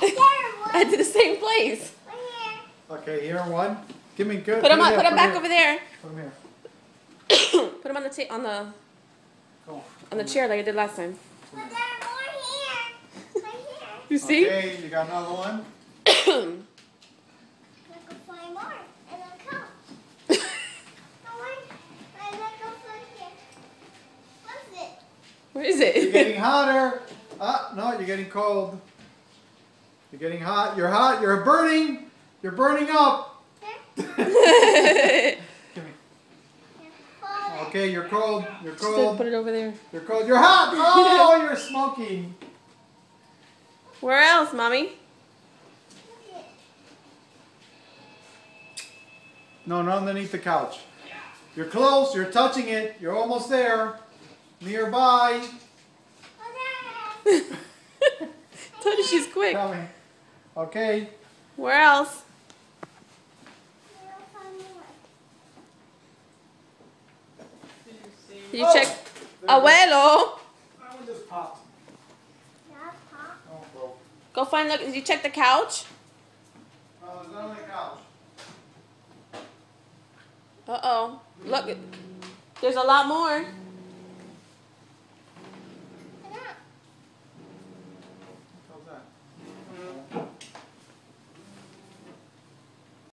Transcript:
I did the same place. Okay, here one. Give me good. Put them back over there. Put them here. Put them on the chair like I did last time. But there are more here. Right here. You see? Okay, you got another one. I can find more and then come. I let go from here. What's it? Where is it? You're getting hotter. No, you're getting cold. You're getting hot. You're hot. You're burning. You're burning up. Give me. Okay, you're cold. You're cold. Put it over there. You're cold. You're hot. Oh, you're smoking. Where else, Mommy? No, not underneath the couch. You're close. You're touching it. You're almost there. Nearby. Told you she's quick. Coming. Okay. Where else? Did you check? Abuelo. That one just popped. Oh, bro. Go find. Look. Did you check the couch? No, it's not on the couch. Uh oh. Look. There's a lot more.